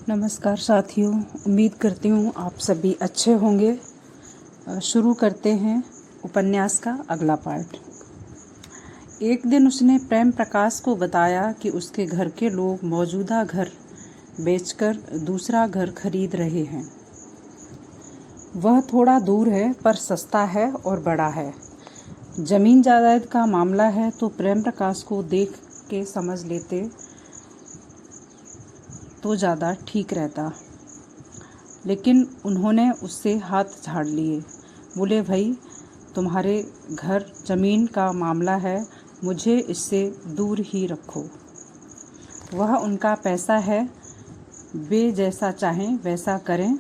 नमस्कार साथियों, उम्मीद करती हूँ आप सभी अच्छे होंगे। शुरू करते हैं उपन्यास का अगला पार्ट। एक दिन उसने प्रेम प्रकाश को बताया कि उसके घर के लोग मौजूदा घर बेचकर दूसरा घर खरीद रहे हैं। वह थोड़ा दूर है पर सस्ता है और बड़ा है। जमीन जायदाद का मामला है तो प्रेम प्रकाश को देख के समझ लेते तो ज़्यादा ठीक रहता, लेकिन उन्होंने उससे हाथ झाड़ लिए। बोले, भाई तुम्हारे घर ज़मीन का मामला है, मुझे इससे दूर ही रखो। वह उनका पैसा है, वे जैसा चाहें वैसा करें।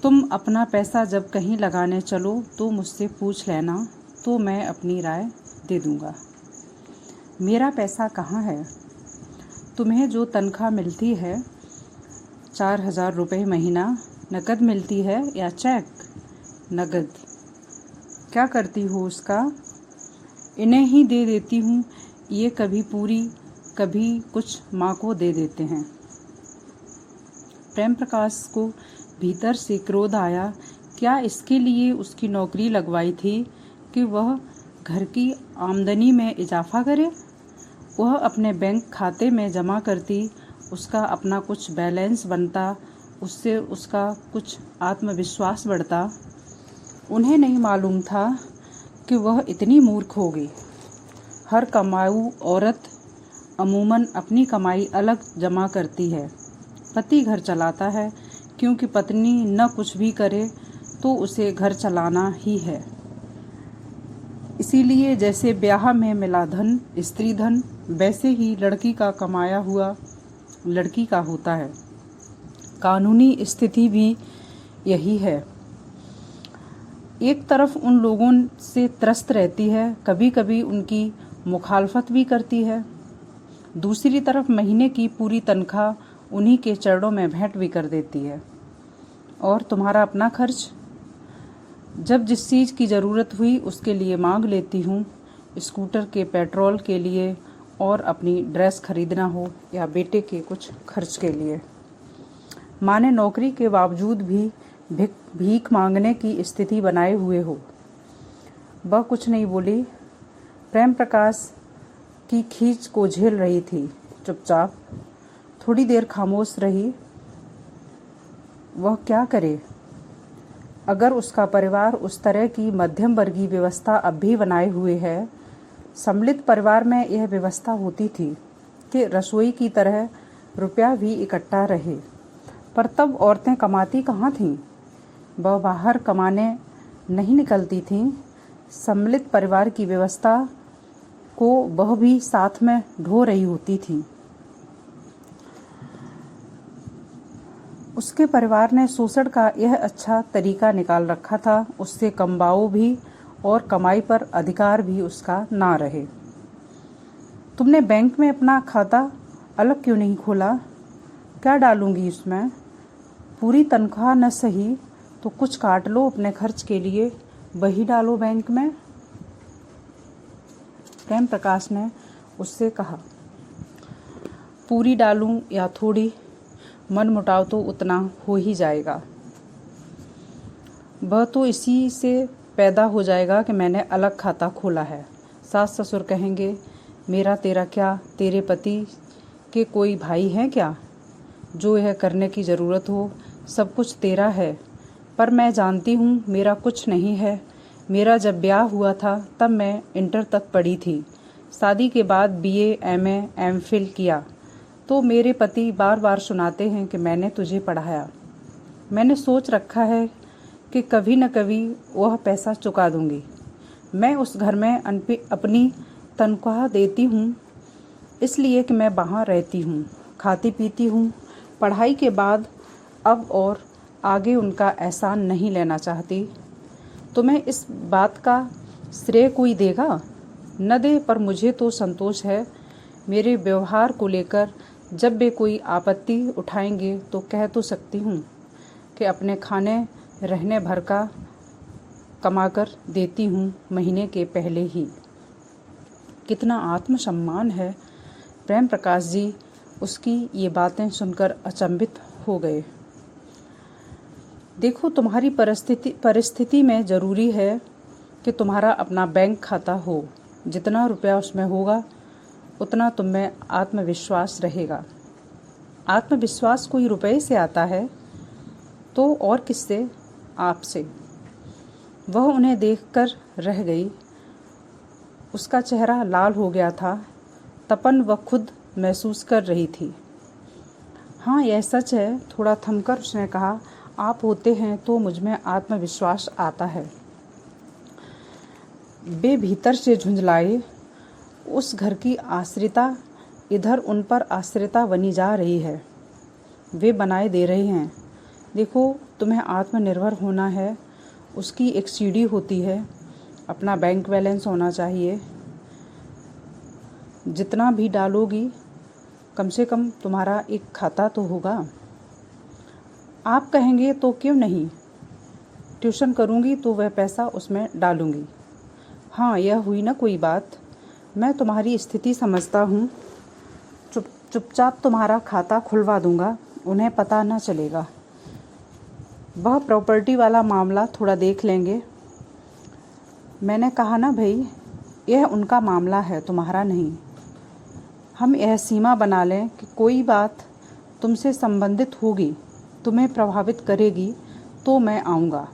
तुम अपना पैसा जब कहीं लगाने चलो तो मुझसे पूछ लेना, तो मैं अपनी राय दे दूँगा। मेरा पैसा कहाँ है? तुम्हें जो तनख्वाह मिलती है 4,000 रुपये महीना, नकद मिलती है या चेक? नकद। क्या करती हो उसका? इन्हें ही दे देती हूँ। ये कभी पूरी कभी कुछ माँ को दे देते हैं। प्रेम प्रकाश को भीतर से क्रोध आया। क्या इसके लिए उसकी नौकरी लगवाई थी कि वह घर की आमदनी में इजाफा करे? वह अपने बैंक खाते में जमा करती, उसका अपना कुछ बैलेंस बनता, उससे उसका कुछ आत्मविश्वास बढ़ता। उन्हें नहीं मालूम था कि वह इतनी मूर्ख होगी। हर कमाऊ औरत अमूमन अपनी कमाई अलग जमा करती है। पति घर चलाता है, क्योंकि पत्नी न कुछ भी करे तो उसे घर चलाना ही है। इसीलिए जैसे ब्याह में मिला धन स्त्री धन, वैसे ही लड़की का कमाया हुआ लड़की का होता है। कानूनी स्थिति भी यही है। एक तरफ उन लोगों से त्रस्त रहती है, कभी कभी उनकी मुखालफत भी करती है। दूसरी तरफ महीने की पूरी तनख्वाह उन्हीं के चरणों में भेंट भी कर देती है। और तुम्हारा अपना खर्च? जब जिस चीज़ की ज़रूरत हुई उसके लिए मांग लेती हूँ। स्कूटर के पेट्रोल के लिए, और अपनी ड्रेस खरीदना हो, या बेटे के कुछ खर्च के लिए। माँ ने नौकरी के बावजूद भी भीख मांगने की स्थिति बनाए हुए हो। वह कुछ नहीं बोली। प्रेम प्रकाश की खींच को झेल रही थी, चुपचाप। थोड़ी देर खामोश रही। वह क्या करे? अगर उसका परिवार उस तरह की मध्यम वर्गीय व्यवस्था अब भी बनाए हुए है। सम्मिलित परिवार में यह व्यवस्था होती थी कि रसोई की तरह रुपया भी इकट्ठा रहे, पर तब औरतें कमाती कहाँ थीं? वह बाहर कमाने नहीं निकलती थीं। सम्मिलित परिवार की व्यवस्था को वह भी साथ में ढो रही होती थी। उसके परिवार ने शोषण का यह अच्छा तरीका निकाल रखा था, उससे कमवाओ भी और कमाई पर अधिकार भी उसका ना रहे। तुमने बैंक में अपना खाता अलग क्यों नहीं खोला? क्या डालूंगी उसमें? पूरी तनख्वाह न सही तो कुछ काट लो अपने खर्च के लिए, वही डालो बैंक में। प्रेम प्रकाश ने उससे कहा, पूरी डालूं या थोड़ी? मन मुटाव तो उतना हो ही जाएगा। वह तो इसी से पैदा हो जाएगा कि मैंने अलग खाता खोला है। सास ससुर कहेंगे, मेरा तेरा क्या? तेरे पति के कोई भाई हैं क्या जो यह करने की ज़रूरत हो? सब कुछ तेरा है। पर मैं जानती हूँ मेरा कुछ नहीं है। मेरा जब ब्याह हुआ था तब मैं इंटर तक पढ़ी थी। शादी के बाद BA MA MPhil किया तो मेरे पति बार बार सुनाते हैं कि मैंने तुझे पढ़ाया। मैंने सोच रखा है कि कभी न कभी वह पैसा चुका दूंगी। मैं उस घर में अपनी तनख्वाह देती हूँ, इसलिए कि मैं वहाँ रहती हूँ, खाती पीती हूँ। पढ़ाई के बाद अब और आगे उनका एहसान नहीं लेना चाहती। तुम्हें इस बात का श्रेय कोई देगा? न दे, पर मुझे तो संतोष है। मेरे व्यवहार को लेकर जब वे कोई आपत्ति उठाएंगे तो कह तो सकती हूँ कि अपने खाने रहने भर का कमाकर देती हूँ महीने के पहले ही। कितना आत्मसम्मान है प्रेम प्रकाश जी, उसकी ये बातें सुनकर अचंभित हो गए। देखो, तुम्हारी परिस्थिति में ज़रूरी है कि तुम्हारा अपना बैंक खाता हो। जितना रुपया उसमें होगा उतना तुम में आत्मविश्वास रहेगा। आत्मविश्वास कोई रुपये से आता है तो और किससे? आपसे। वह उन्हें देखकर रह गई। उसका चेहरा लाल हो गया था। तपन वह खुद महसूस कर रही थी। हाँ, यह सच है। थोड़ा थमकर उसने कहा, आप होते हैं तो मुझ में आत्मविश्वास आता है। वे भीतर से झुंझलाए। उस घर की आश्रिता इधर उन पर आश्रिता बनी जा रही है। वे बनाए दे रहे हैं। देखो, तुम्हें आत्मनिर्भर होना है। उसकी एक सीढ़ी होती है। अपना बैंक बैलेंस होना चाहिए। जितना भी डालोगी कम से कम तुम्हारा एक खाता तो होगा। आप कहेंगे तो क्यों नहीं, ट्यूशन करूँगी तो वह पैसा उसमें डालूँगी। हाँ, यह हुई ना कोई बात। मैं तुम्हारी स्थिति समझता हूँ। चुपचाप तुम्हारा खाता खुलवा दूँगा, उन्हें पता न चलेगा। वह प्रॉपर्टी वाला मामला थोड़ा देख लेंगे। मैंने कहा ना भाई, यह उनका मामला है, तुम्हारा नहीं। हम यह सीमा बना लें कि कोई बात तुमसे संबंधित होगी, तुम्हें प्रभावित करेगी तो मैं आऊँगा,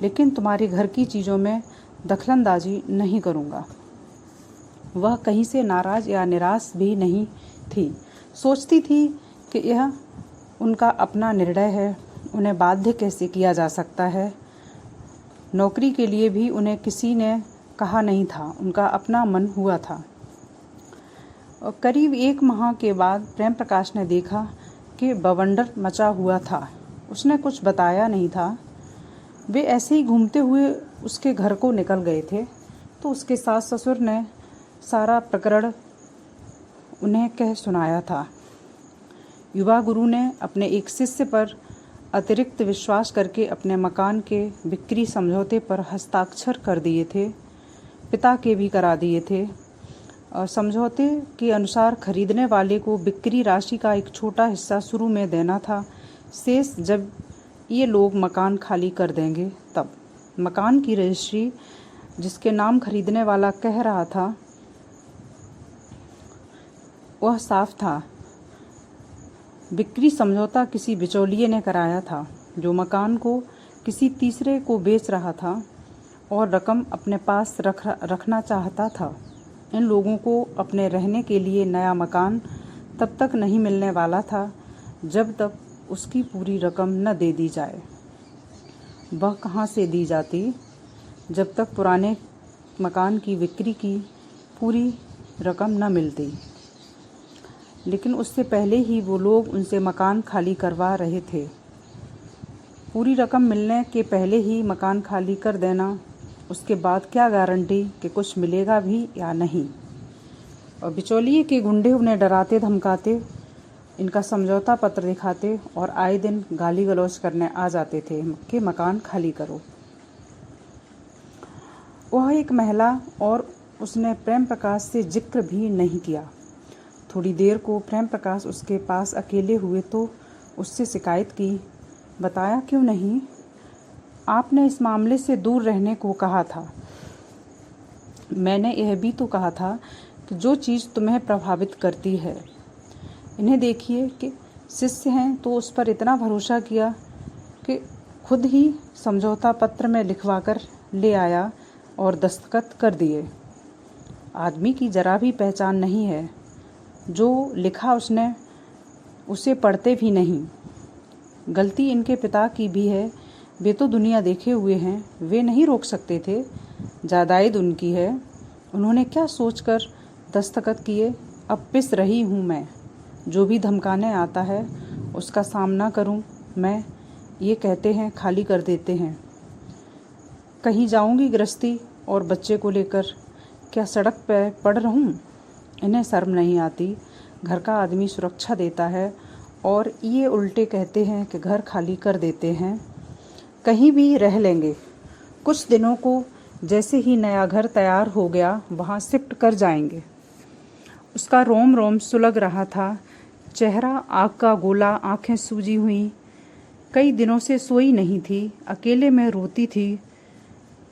लेकिन तुम्हारे घर की चीज़ों में दखलंदाजी नहीं करूँगा। वह कहीं से नाराज़ या निराश भी नहीं थी। सोचती थी कि यह उनका अपना निर्णय है, उन्हें बाध्य कैसे किया जा सकता है। नौकरी के लिए भी उन्हें किसी ने कहा नहीं था, उनका अपना मन हुआ था। और करीब 1 माह के बाद प्रेम प्रकाश ने देखा कि बवंडर मचा हुआ था। उसने कुछ बताया नहीं था। वे ऐसे ही घूमते हुए उसके घर को निकल गए थे तो उसके सास ससुर ने सारा प्रकरण उन्हें कह सुनाया था। युवा गुरु ने अपने एक शिष्य पर अतिरिक्त विश्वास करके अपने मकान के बिक्री समझौते पर हस्ताक्षर कर दिए थे। पिता के भी करा दिए थे। और समझौते के अनुसार खरीदने वाले को बिक्री राशि का एक छोटा हिस्सा शुरू में देना था। शेष जब ये लोग मकान खाली कर देंगे तब। मकान की रजिस्ट्री जिसके नाम खरीदने वाला कह रहा था वह साफ था। बिक्री समझौता किसी बिचौलिए ने कराया था जो मकान को किसी तीसरे को बेच रहा था और रकम अपने पास रखना चाहता था। इन लोगों को अपने रहने के लिए नया मकान तब तक नहीं मिलने वाला था जब तक उसकी पूरी रकम न दे दी जाए। वह कहाँ से दी जाती? जब तक पुराने मकान की बिक्री की पूरी रकम न मिलती। लेकिन उससे पहले ही वो लोग उनसे मकान खाली करवा रहे थे। पूरी रकम मिलने के पहले ही मकान खाली कर देना, उसके बाद क्या गारंटी कि कुछ मिलेगा भी या नहीं। और बिचौलिए के गुंडे उन्हें डराते धमकाते, इनका समझौता पत्र दिखाते और आए दिन गाली गलौज करने आ जाते थे कि मकान खाली करो। वह एक महिला और उसने प्रेम प्रकाश से जिक्र भी नहीं किया। थोड़ी देर को प्रेम प्रकाश उसके पास अकेले हुए तो उससे शिकायत की। बताया क्यों नहीं? आपने इस मामले से दूर रहने को कहा था। मैंने यह भी तो कहा था कि जो चीज़ तुम्हें प्रभावित करती है। इन्हें देखिए कि शिष्य हैं तो उस पर इतना भरोसा किया कि खुद ही समझौता पत्र में लिखवा कर ले आया और दस्तखत कर दिए। आदमी की जरा भी पहचान नहीं है। जो लिखा उसने उसे पढ़ते भी नहीं। गलती इनके पिता की भी है। वे तो दुनिया देखे हुए हैं, वे नहीं रोक सकते थे। जायदाद उनकी है। उन्होंने क्या सोचकर दस्तखत किए? अब पिस रही हूँ मैं। जो भी धमकाने आता है उसका सामना करूँ मैं, ये कहते हैं खाली कर देते हैं। कहीं जाऊँगी गृहस्थी और बच्चे को लेकर, क्या सड़क पर पड़ रहूँ? इन्हें शर्म नहीं आती। घर का आदमी सुरक्षा देता है और ये उल्टे कहते हैं कि घर खाली कर देते हैं। कहीं भी रह लेंगे। कुछ दिनों को जैसे ही नया घर तैयार हो गया वहाँ शिफ्ट कर जाएंगे। उसका रोम रोम सुलग रहा था, चेहरा आग का गोला, आंखें सूजी हुई। कई दिनों से सोई नहीं थी, अकेले में रोती थी,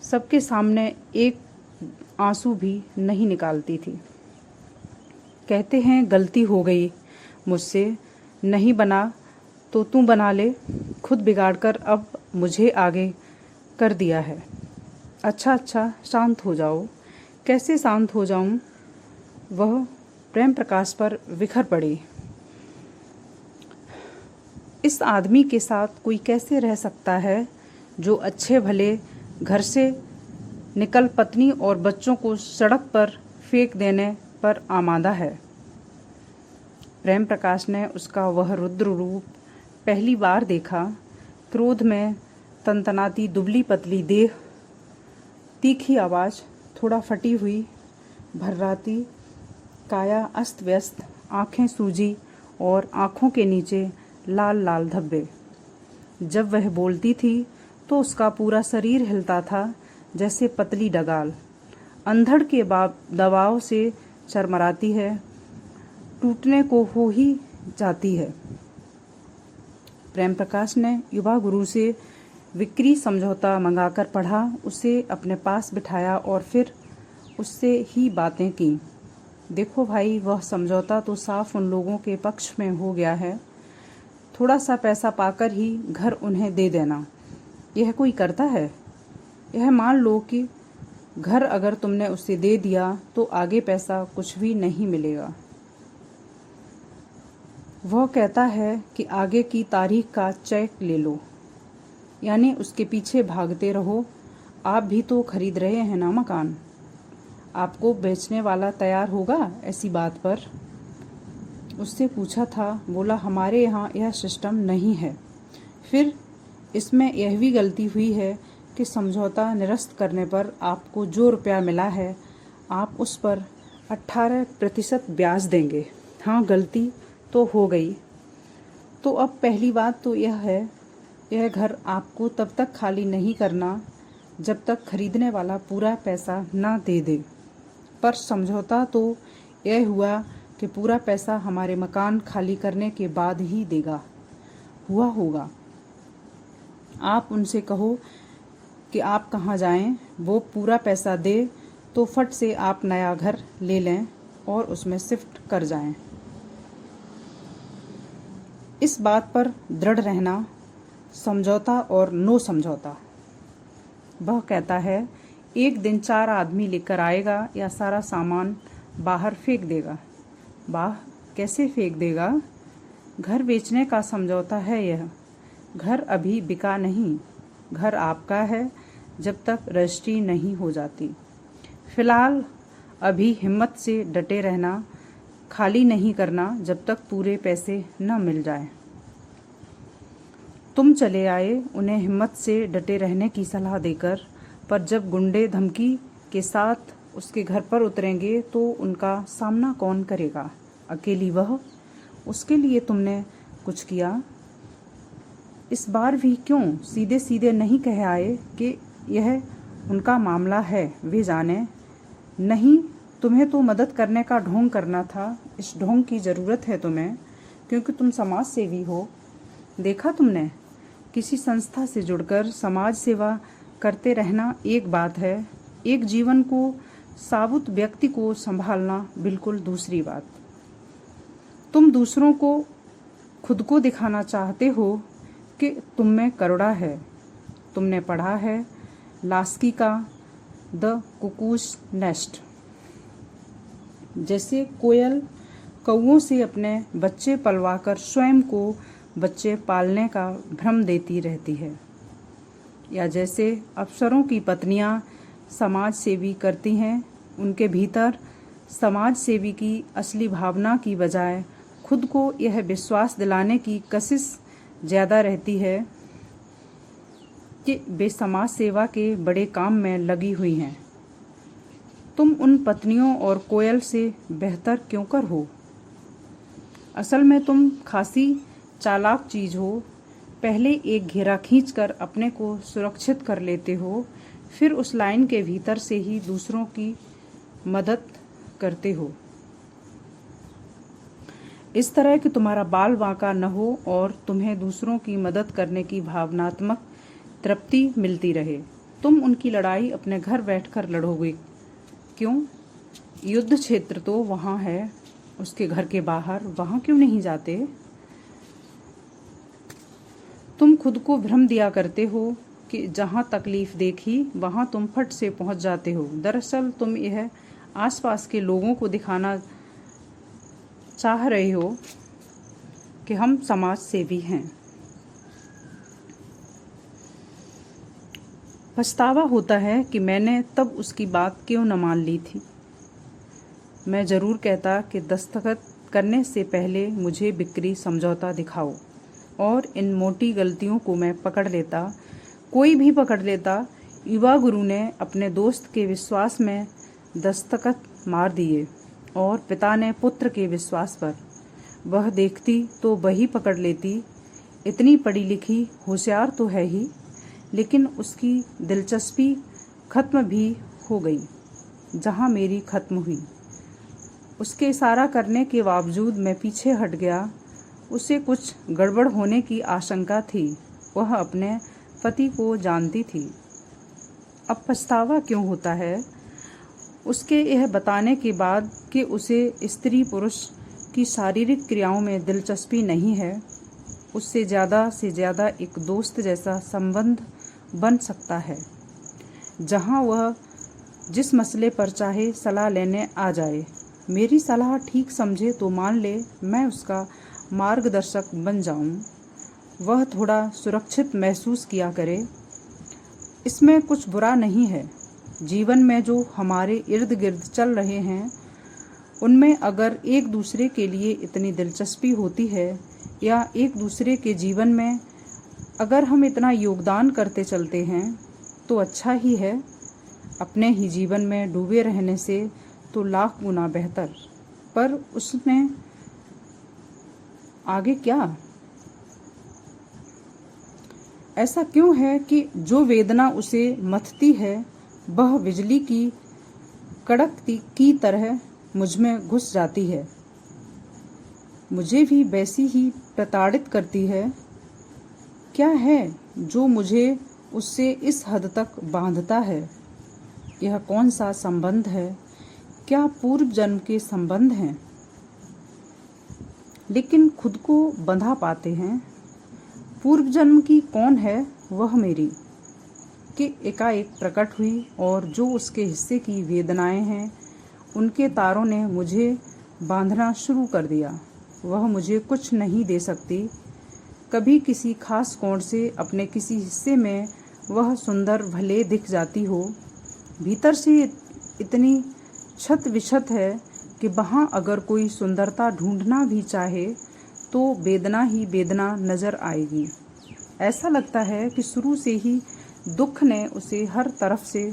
सबके सामने एक आंसू भी नहीं निकालती थी। कहते हैं गलती हो गई मुझसे, नहीं बना तो तू बना ले, खुद बिगाड़कर अब मुझे आगे कर दिया है। अच्छा अच्छा शांत हो जाओ। कैसे शांत हो जाऊं? वह प्रेम प्रकाश पर बिखर पड़ी। इस आदमी के साथ कोई कैसे रह सकता है जो अच्छे भले घर से निकल पत्नी और बच्चों को सड़क पर फेंक देने पर आमादा है। प्रेम प्रकाश ने उसका वह रुद्र रूप पहली बार देखा। क्रोध में तनतनाती दुबली पतली देह, तीखी आवाज़, थोड़ा फटी हुई भर्राती काया, अस्त व्यस्त, आँखें सूजी और आँखों के नीचे लाल लाल धब्बे। जब वह बोलती थी तो उसका पूरा शरीर हिलता था जैसे पतली डगाल अंधड़ के दबाव से चरमराती है, टूटने को हो ही जाती है। प्रेम प्रकाश ने युवा गुरु से विक्री समझौता मंगाकर पढ़ा, उसे अपने पास बिठाया और फिर उससे ही बातें की। देखो भाई, वह समझौता तो साफ उन लोगों के पक्ष में हो गया है। थोड़ा सा पैसा पाकर ही घर उन्हें दे देना, यह कोई करता है? यह मान लो कि घर अगर तुमने उसे दे दिया तो आगे पैसा कुछ भी नहीं मिलेगा। वह कहता है कि आगे की तारीख का चेक ले लो, यानी उसके पीछे भागते रहो। आप भी तो खरीद रहे हैं ना मकान, आपको बेचने वाला तैयार होगा ऐसी बात पर? उससे पूछा था, बोला हमारे यहाँ यह सिस्टम नहीं है। फिर इसमें यह भी गलती हुई है कि समझौता निरस्त करने पर आपको जो रुपया मिला है आप उस पर 18% ब्याज देंगे। हाँ, गलती तो हो गई। तो अब पहली बात तो यह है, यह घर आपको तब तक खाली नहीं करना जब तक खरीदने वाला पूरा पैसा ना दे दे। पर समझौता तो यह हुआ कि पूरा पैसा हमारे मकान खाली करने के बाद ही देगा। हुआ होगा। आप उनसे कहो कि आप कहाँ जाएं, वो पूरा पैसा दे तो फट से आप नया घर ले लें और उसमें शिफ्ट कर जाएं। इस बात पर दृढ़ रहना, समझौता और नो समझौता। वह कहता है, एक दिन 4 आदमी लेकर आएगा या सारा सामान बाहर फेंक देगा। वाह, कैसे फेंक देगा? घर बेचने का समझौता है यह। घर अभी बिका नहीं, घर आपका है जब तक रजिस्ट्री नहीं हो जाती। फिलहाल अभी हिम्मत से डटे रहना, खाली नहीं करना जब तक पूरे पैसे न मिल जाए। तुम चले आए उन्हें हिम्मत से डटे रहने की सलाह देकर, पर जब गुंडे धमकी के साथ उसके घर पर उतरेंगे तो उनका सामना कौन करेगा? अकेली वह? उसके लिए तुमने कुछ किया? इस बार भी क्यों सीधे सीधे नहीं कह आए कि यह उनका मामला है, वे जाने? नहीं, तुम्हें तो मदद करने का ढोंग करना था। इस ढोंग की ज़रूरत है तुम्हें, क्योंकि तुम समाज सेवी हो। देखा तुमने, किसी संस्था से जुड़कर समाज सेवा करते रहना एक बात है, एक जीवन को, साबुत व्यक्ति को संभालना बिल्कुल दूसरी बात। तुम दूसरों को, खुद को दिखाना चाहते हो कि तुम में करुणा है। तुमने पढ़ा है लास्की का द कुकूज नेस्ट। जैसे कोयल कौओं से अपने बच्चे पलवाकर स्वयं को बच्चे पालने का भ्रम देती रहती है, या जैसे अफसरों की पत्नियां समाज सेवी करती हैं, उनके भीतर समाज सेवी की असली भावना की बजाय खुद को यह विश्वास दिलाने की कशिश ज़्यादा रहती है कि वे समाज सेवा के बड़े काम में लगी हुई हैं। तुम उन पत्नियों और कोयल से बेहतर क्यों कर हो? असल में तुम खासी चालाक चीज़ हो। पहले एक घेरा खींचकर अपने को सुरक्षित कर लेते हो, फिर उस लाइन के भीतर से ही दूसरों की मदद करते हो। इस तरह कि तुम्हारा बाल बांका न हो और तुम्हें दूसरों की मदद करने की भावनात्मक तृप्ति मिलती रहे। तुम उनकी लड़ाई अपने घर बैठकर लड़ोगे। क्यों? युद्ध क्षेत्र तो वहाँ है, उसके घर के बाहर, वहाँ क्यों नहीं जाते? तुम खुद को भ्रम दिया करते हो कि जहाँ तकलीफ देखी वहाँ तुम फट से पहुँच जाते हो। दरअसल तुम यह आसपास के लोगों को दिखाना चाह रहे हो कि हम समाज सेवी हैं। पछतावा होता है कि मैंने तब उसकी बात क्यों न मान ली थी। मैं ज़रूर कहता कि दस्तखत करने से पहले मुझे बिक्री समझौता दिखाओ और इन मोटी गलतियों को मैं पकड़ लेता, कोई भी पकड़ लेता। युवा गुरु ने अपने दोस्त के विश्वास में दस्तखत मार दिए और पिता ने पुत्र के विश्वास पर। वह देखती तो वही पकड़ लेती। इतनी पढ़ी लिखी होशियार तो है ही, लेकिन उसकी दिलचस्पी खत्म भी हो गई जहाँ मेरी खत्म हुई। उसके इशारा करने के बावजूद मैं पीछे हट गया। उसे कुछ गड़बड़ होने की आशंका थी। वह अपने पति को जानती थी। अब पछतावा क्यों होता है? उसके यह बताने के बाद कि उसे स्त्री पुरुष की शारीरिक क्रियाओं में दिलचस्पी नहीं है। उससे ज़्यादा एक दोस्त जैसा संबंध बन सकता है, जहाँ वह जिस मसले पर चाहे सलाह लेने आ जाए। मेरी सलाह ठीक समझे तो मान ले मैं उसका मार्गदर्शक बन जाऊं। वह थोड़ा सुरक्षित महसूस किया करे। इसमें कुछ बुरा नहीं है। जीवन में जो हमारे इर्द गिर्द चल रहे हैं उनमें अगर एक दूसरे के लिए इतनी दिलचस्पी होती है या एक दूसरे के जीवन में अगर हम इतना योगदान करते चलते हैं तो अच्छा ही है। अपने ही जीवन में डूबे रहने से तो लाख गुना बेहतर। पर उसमें आगे क्या? ऐसा क्यों है कि जो वेदना उसे मथती है वह बिजली की कड़कती की तरह मुझ में घुस जाती है, मुझे भी वैसी ही प्रताड़ित करती है? क्या है जो मुझे उससे इस हद तक बांधता है? यह कौन सा संबंध है? क्या पूर्व जन्म के संबंध हैं? लेकिन खुद को बंधा पाते हैं। पूर्व जन्म की कौन है वह मेरी कि एकाएक प्रकट हुई और जो उसके हिस्से की वेदनाएं हैं उनके तारों ने मुझे बांधना शुरू कर दिया। वह मुझे कुछ नहीं दे सकती। कभी किसी खास कोण से अपने किसी हिस्से में वह सुंदर भले दिख जाती हो, भीतर से इतनी छत विछत है कि वहाँ अगर कोई सुंदरता ढूंढना भी चाहे तो वेदना ही वेदना नजर आएगी। ऐसा लगता है कि शुरू से ही दुख ने उसे हर तरफ से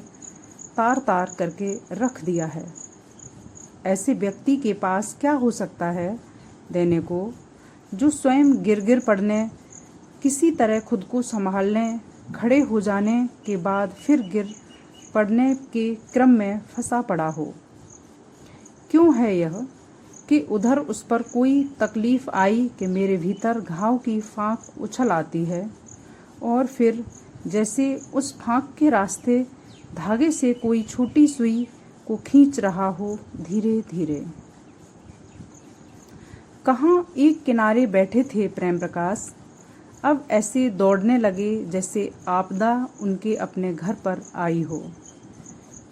तार तार करके रख दिया है। ऐसे व्यक्ति के पास क्या हो सकता है देने को, जो स्वयं गिर गिर पड़ने, किसी तरह खुद को संभालने, खड़े हो जाने के बाद फिर गिर पड़ने के क्रम में फंसा पड़ा हो। क्यों है यह कि उधर उस पर कोई तकलीफ आई कि मेरे भीतर घाव की फाँक उछल आती है और फिर जैसे उस फाँक के रास्ते धागे से कोई छोटी सुई को खींच रहा हो धीरे धीरे। कहाँ एक किनारे बैठे थे प्रेम प्रकाश, अब ऐसे दौड़ने लगे जैसे आपदा उनके अपने घर पर आई हो।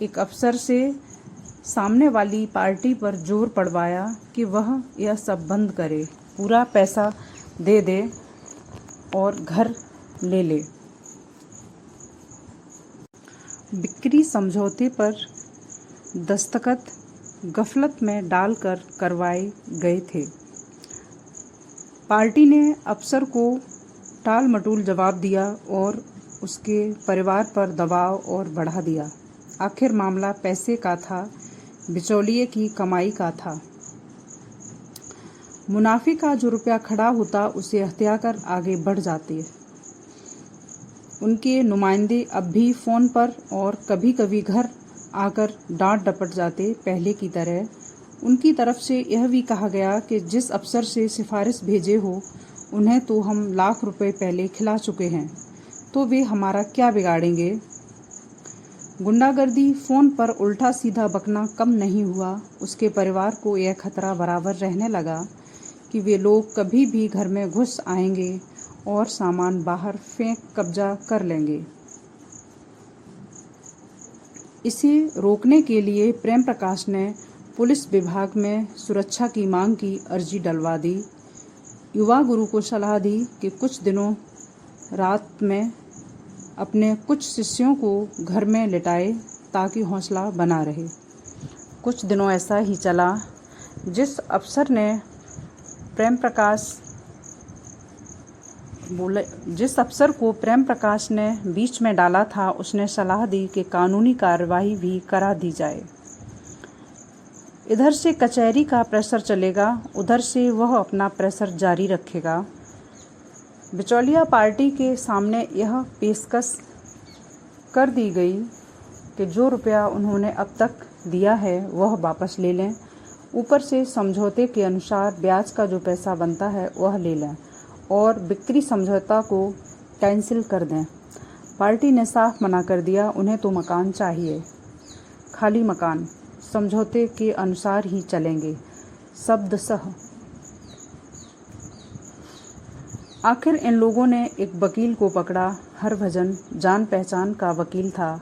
एक अफसर से सामने वाली पार्टी पर जोर पड़वाया कि वह यह सब बंद करे, पूरा पैसा दे दे और घर ले ले। बिक्री समझौते पर दस्तखत गफलत में डालकर करवाए गए थे। पार्टी ने अफसर को टाल मटोल जवाब दिया और उसके परिवार पर दबाव और बढ़ा दिया। आखिर मामला पैसे का था, बिचौलिए की कमाई का था। मुनाफे का जो रुपया खड़ा होता उसे हत्या कर आगे बढ़ जाते। उनके नुमाइंदे अब भी फ़ोन पर और कभी कभी घर आकर डांट डपट जाते पहले की तरह, उनकी तरफ से यह भी कहा गया कि जिस अफसर से सिफारिश भेजे हो उन्हें तो हम लाख रुपए पहले खिला चुके हैं, तो वे हमारा क्या बिगाड़ेंगे। गुंडागर्दी, फ़ोन पर उल्टा सीधा बकना कम नहीं हुआ। उसके परिवार को यह खतरा बराबर रहने लगा कि वे लोग कभी भी घर में घुस आएंगे और सामान बाहर फेंक कब्जा कर लेंगे। इसे रोकने के लिए प्रेम प्रकाश ने पुलिस विभाग में सुरक्षा की मांग की अर्जी डलवा दी। युवा गुरु को सलाह दी कि कुछ दिनों रात में अपने कुछ शिष्यों को घर में लिटाए ताकि हौसला बना रहे। कुछ दिनों ऐसा ही चला। जिस अफसर को प्रेम प्रकाश ने बीच में डाला था, उसने सलाह दी कि कानूनी कार्रवाई भी करा दी जाए। इधर से कचहरी का प्रेशर चलेगा, उधर से वह अपना प्रेशर जारी रखेगा। बिचौलिया पार्टी के सामने यह पेशकश कर दी गई कि जो रुपया उन्होंने अब तक दिया है वह वापस ले लें, ऊपर से समझौते के अनुसार ब्याज का जो पैसा बनता है वह ले लें और बिक्री समझौता को कैंसिल कर दें। पार्टी ने साफ मना कर दिया, उन्हें तो मकान चाहिए, खाली मकान, समझौते के अनुसार ही चलेंगे, शब्दशः। आखिर इन लोगों ने एक वकील को पकड़ा। हरभजन जान पहचान का वकील था।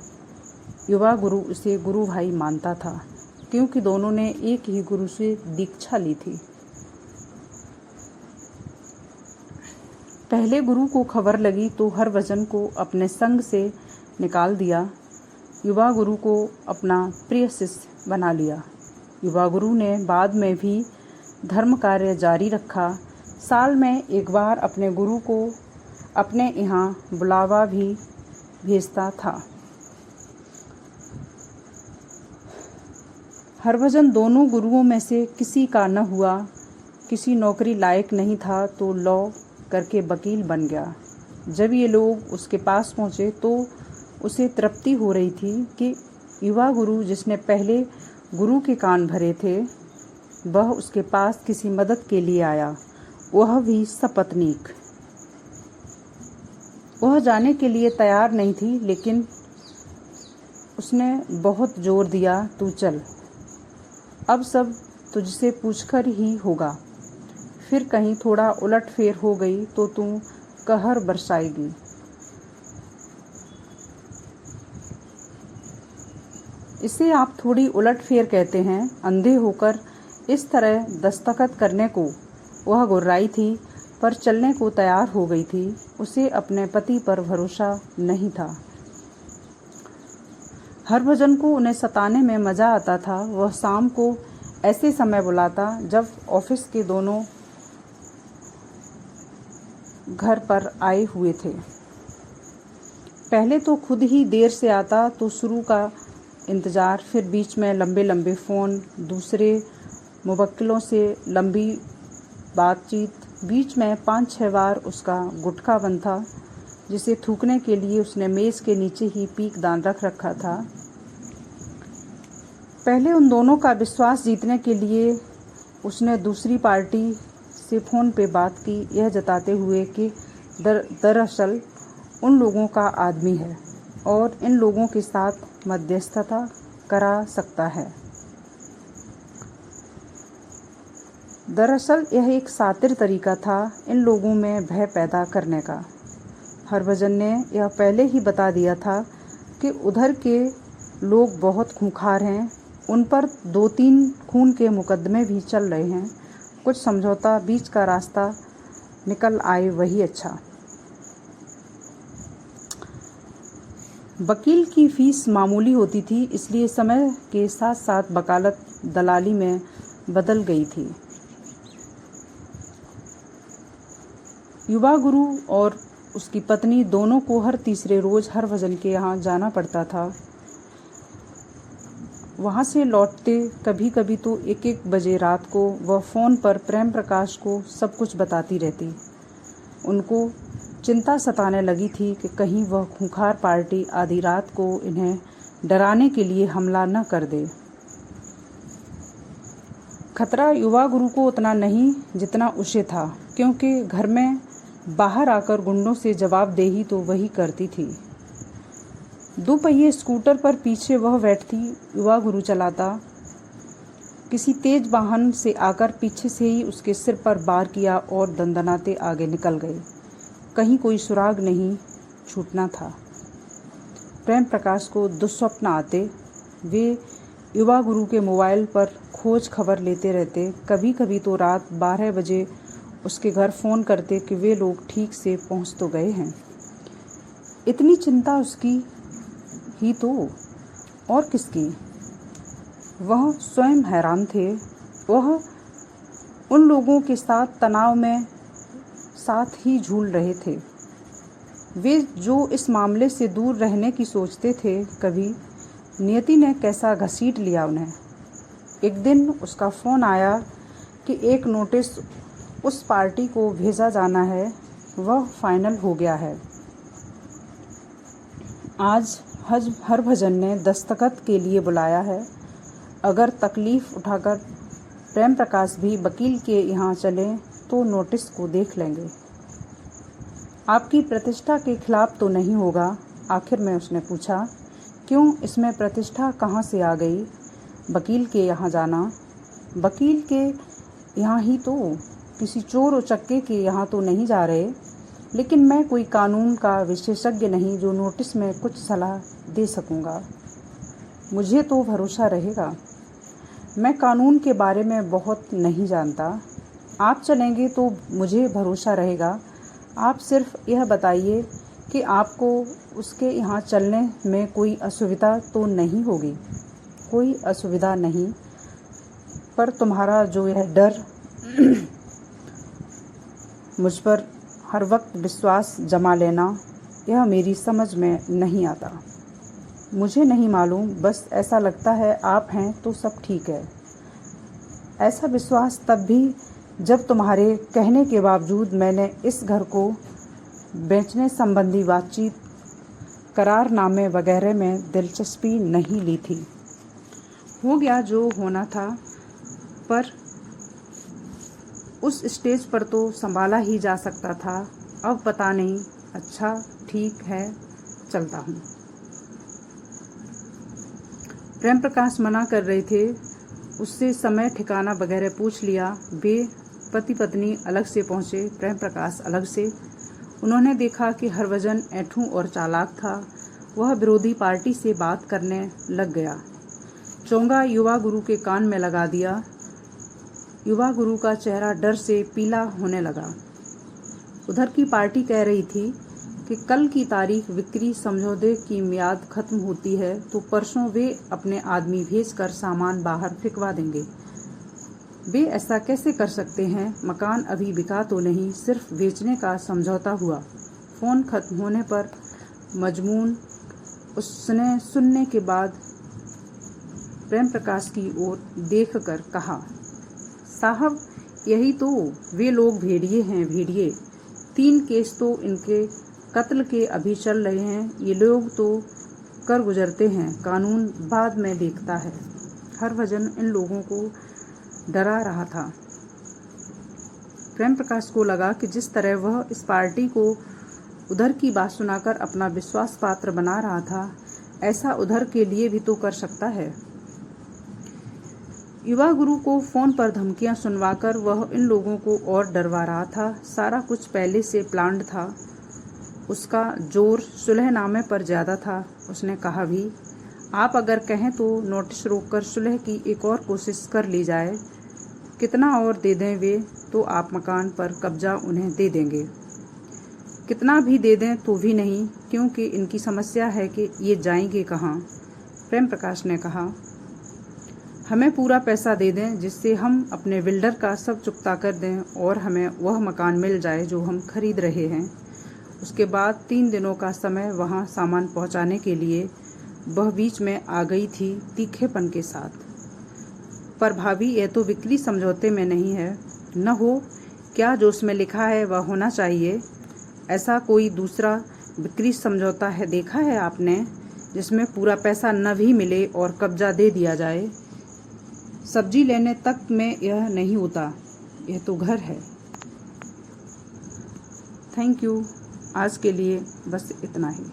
युवा गुरु उसे गुरु भाई मानता था क्योंकि दोनों ने एक ही गुरु से दीक्षा ली थी। पहले गुरु को खबर लगी तो हरभजन को अपने संग से निकाल दिया। युवा गुरु को अपना प्रिय शिष्य बना लिया। युवा गुरु ने बाद में भी धर्म कार्य जारी रखा। साल में एक बार अपने गुरु को अपने यहाँ बुलावा भी भेजता था। हरभजन दोनों गुरुओं में से किसी का न हुआ। किसी नौकरी लायक नहीं था तो लॉ करके वकील बन गया। जब ये लोग उसके पास पहुँचे तो उसे तृप्ति हो रही थी कि युवा गुरु जिसने पहले गुरु के कान भरे थे वह उसके पास किसी मदद के लिए आया, वह भी सपत्नीक। वह जाने के लिए तैयार नहीं थी लेकिन उसने बहुत जोर दिया, तू चल, अब सब तुझसे पूछकर ही होगा। फिर कहीं थोड़ा उलटफेर हो गई तो तू कहर बरसाएगी। इसे आप थोड़ी उलटफेर कहते हैं। अंधे होकर इस तरह दस्तखत करने को वह गुर्राई थी पर चलने को तैयार हो गई थी। उसे अपने पति पर भरोसा नहीं था। हरभजन को उन्हें सताने में मज़ा आता था। वह शाम को ऐसे समय बुलाता जब ऑफिस के दोनों घर पर आए हुए थे। पहले तो खुद ही देर से आता तो शुरू का इंतज़ार, फिर बीच में लंबे लंबे फ़ोन, दूसरे मुवक्किलों से लंबी बातचीत, बीच में 5-6 बार उसका गुटखा बंद था जिसे थूकने के लिए उसने मेज़ के नीचे ही पीक दान रख रखा था। पहले उन दोनों का विश्वास जीतने के लिए उसने दूसरी पार्टी से फ़ोन पे बात की, यह जताते हुए कि दरअसल उन लोगों का आदमी है और इन लोगों के साथ मध्यस्थता करा सकता है। दरअसल यह एक सातिर तरीका था इन लोगों में भय पैदा करने का। हरभजन ने यह पहले ही बता दिया था कि उधर के लोग बहुत खूंखार हैं, उन पर 2-3 खून के मुकदमे भी चल रहे हैं। कुछ समझौता, बीच का रास्ता निकल आए वही अच्छा। वकील की फीस मामूली होती थी, इसलिए समय के साथ साथ वकालत दलाली में बदल गई थी। युवा गुरु और उसकी पत्नी दोनों को हर तीसरे रोज़ हरभजन के यहाँ जाना पड़ता था। वहाँ से लौटते कभी कभी तो 1-1 बजे रात को वह फ़ोन पर प्रेम प्रकाश को सब कुछ बताती रहती। उनको चिंता सताने लगी थी कि कहीं वह खूंखार पार्टी आधी रात को इन्हें डराने के लिए हमला न कर दे। खतरा युवा गुरु को उतना नहीं जितना उसे था, क्योंकि घर में बाहर आकर गुंडों से जवाबदेही तो वही करती थी। दोपहिए स्कूटर पर पीछे वह बैठती, युवा गुरु चलाता। किसी तेज वाहन से आकर पीछे से ही उसके सिर पर वार किया और दंदनाते आगे निकल गए। कहीं कोई सुराग नहीं छूटना था। प्रेम प्रकाश को दुस्वप्न आते। वे युवा गुरु के मोबाइल पर खोज खबर लेते रहते। कभी कभी तो रात 12 बजे उसके घर फ़ोन करते कि वे लोग ठीक से पहुंच तो गए हैं। इतनी चिंता उसकी ही तो, और किसकी। वह स्वयं हैरान थे। वह उन लोगों के साथ तनाव में साथ ही झूल रहे थे, वे जो इस मामले से दूर रहने की सोचते थे। कभी नियति ने कैसा घसीट लिया उन्हें। एक दिन उसका फ़ोन आया कि एक नोटिस उस पार्टी को भेजा जाना है, वह फाइनल हो गया है। आज हरभजन ने दस्तखत के लिए बुलाया है। अगर तकलीफ़ उठाकर प्रेम प्रकाश भी वकील के यहाँ चले तो नोटिस को देख लेंगे। आपकी प्रतिष्ठा के खिलाफ तो नहीं होगा? आखिर में उसने पूछा। क्यों, इसमें प्रतिष्ठा कहाँ से आ गई? वकील के यहाँ जाना। वकील के यहाँ ही तो, किसी चोर उचक्के के यहाँ तो नहीं जा रहे। लेकिन मैं कोई कानून का विशेषज्ञ नहीं जो नोटिस में कुछ सलाह दे सकूँगा। मुझे तो भरोसा रहेगा। मैं कानून के बारे में बहुत नहीं जानता। आप चलेंगे तो मुझे भरोसा रहेगा। आप सिर्फ यह बताइए कि आपको उसके यहाँ चलने में कोई असुविधा तो नहीं होगी? कोई असुविधा नहीं, पर तुम्हारा जो यह डर मुझ पर हर वक्त विश्वास जमा लेना, यह मेरी समझ में नहीं आता। मुझे नहीं मालूम, बस ऐसा लगता है आप हैं तो सब ठीक है। ऐसा विश्वास तब भी जब तुम्हारे कहने के बावजूद मैंने इस घर को बेचने संबंधी बातचीत, करारनामे वगैरह में दिलचस्पी नहीं ली थी। हो गया जो होना था, पर उस स्टेज पर तो संभाला ही जा सकता था। अब पता नहीं। अच्छा ठीक है, चलता हूँ। प्रेम प्रकाश मना कर रहे थे। उससे समय ठिकाना वगैरह पूछ लिया। वे पति पत्नी अलग से पहुँचे, प्रेम प्रकाश अलग से। उन्होंने देखा कि हरभजन ऐंठू और चालाक था। वह विरोधी पार्टी से बात करने लग गया। चोंगा युवा गुरु के कान में लगा दिया। युवा गुरु का चेहरा डर से पीला होने लगा। उधर की पार्टी कह रही थी कि कल की तारीख बिक्री समझौते की मियाद खत्म होती है तो परसों वे अपने आदमी भेजकर सामान बाहर फेंकवा देंगे। वे ऐसा कैसे कर सकते हैं? मकान अभी बिका तो नहीं, सिर्फ बेचने का समझौता हुआ। फ़ोन खत्म होने पर मजमून उसने सुनने के बाद प्रेम प्रकाश की ओर देखकर कहा, साहब यही तो वे लोग भेड़िए हैं, भेड़िए। 3 केस तो इनके कत्ल के अभी चल रहे हैं। ये लोग तो कर गुजरते हैं, कानून बाद में देखता है। हरभजन इन लोगों को डरा रहा था। प्रेम प्रकाश को लगा कि जिस तरह वह इस पार्टी को उधर की बात सुनाकर अपना विश्वास पात्र बना रहा था, ऐसा उधर के लिए भी तो कर सकता है। युवा गुरु को फ़ोन पर धमकियां सुनवाकर वह इन लोगों को और डरवा रहा था। सारा कुछ पहले से प्लान्ड था। उसका जोर सुलहनामे पर ज़्यादा था। उसने कहा भी, आप अगर कहें तो नोटिस रोककर सुलह की एक और कोशिश कर ली जाए। कितना और दे दें वे तो आप मकान पर कब्जा उन्हें दे देंगे। कितना भी दे दें तो भी नहीं, क्योंकि इनकी समस्या है कि ये जाएंगे कहाँ। प्रेम प्रकाश ने कहा, हमें पूरा पैसा दे दें जिससे हम अपने बिल्डर का सब चुकता कर दें और हमें वह मकान मिल जाए जो हम खरीद रहे हैं। उसके बाद 3 दिनों का समय वहाँ सामान पहुँचाने के लिए। वह बीच में आ गई थी तीखेपन के साथ। पर भाभी, यह तो बिक्री समझौते में नहीं है। न हो क्या जो उसमें लिखा है वह होना चाहिए। ऐसा कोई दूसरा बिक्री समझौता है देखा है आपने, जिसमें पूरा पैसा न भी मिले और कब्जा दे दिया जाए? सब्जी लेने तक में यह नहीं होता, यह तो घर है। Thank you. आज के लिए बस इतना ही।